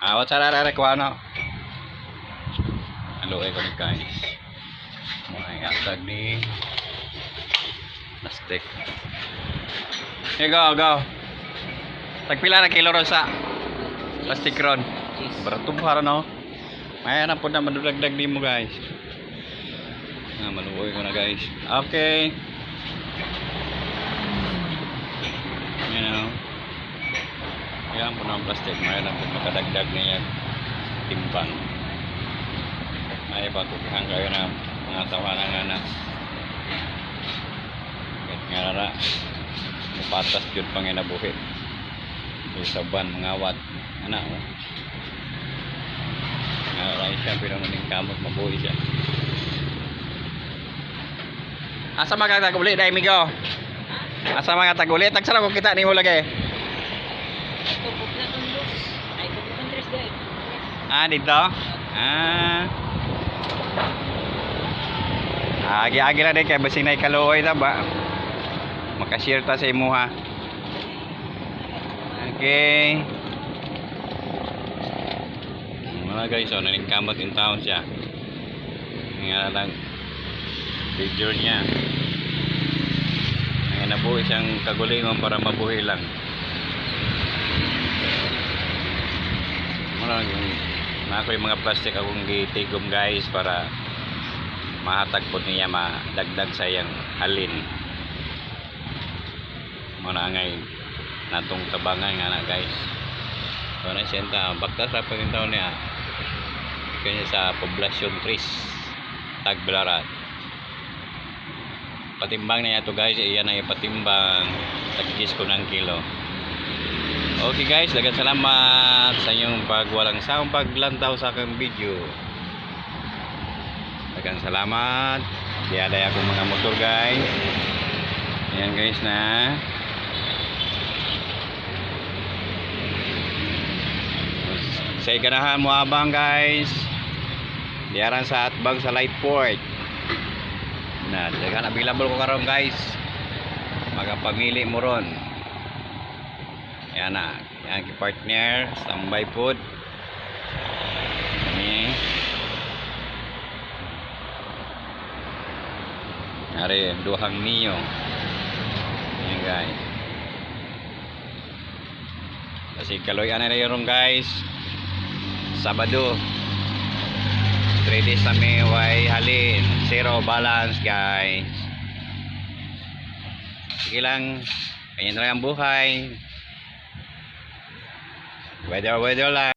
Awat sa rarare ko ano. Halo ko ni guys. Mga atag ni plastic. Here go. Tagpila na kilo ron sa plastic ron. Barato para no. May na po na madudagdag din mo guys. Maluoy ko na guys. Okay. You know. Yan po na ang plastic. May na po makadagdag niya timbang. May patutuhan kayo na mga tawanan nga na. Nga na patas yun pang inabuhi. Isaban mga wat. Anak mo. Nga na siya pinamuning kamot mabuhi siya. Asa mga taguli dahil migo? Asa mga taguli? Tagsara ko kita ni mo lagi. Dito? Agi-agi na din kaya basing na ikaluoy na ba? Makashare ta sa imo ha. Okay. Mga guys, so naning kamot in town siya. Nga lang video niya. Ngayon nabuhi siyang kagulingon para mabuhi lang. Ako yung mga plastic akong gitigom guys para mahatag po niya madagdag sa iyang halin. Muna ngay natong tabangan nga na guys. So na siyenta baktas ra pa yung taon niya. Kanya sa poblasyon 3 Tagbilaran. Patimbang na ito guys, iyan na yung patimbang tagkis ko ng kilo. Okay guys, daghang salamat sa inyong pagwalang sawang paglantaw sa aking video. Daghang salamat. Diaday akong mga motor guys. Ayan guys na. Say ganahan mo abang guys. Diaran sa atbang sa Lightport. Na, daghang available ko karon guys. Magapamili mo ron. Yan na, yan partner, standby food. Ini. Ari duhang niyo. Yan guys. Kasi kaloy ana na yun guys. Sabado. 3 days na may way halin. Zero balance guys. Sige lang. Ganyan lang ang buhay. Weather lang.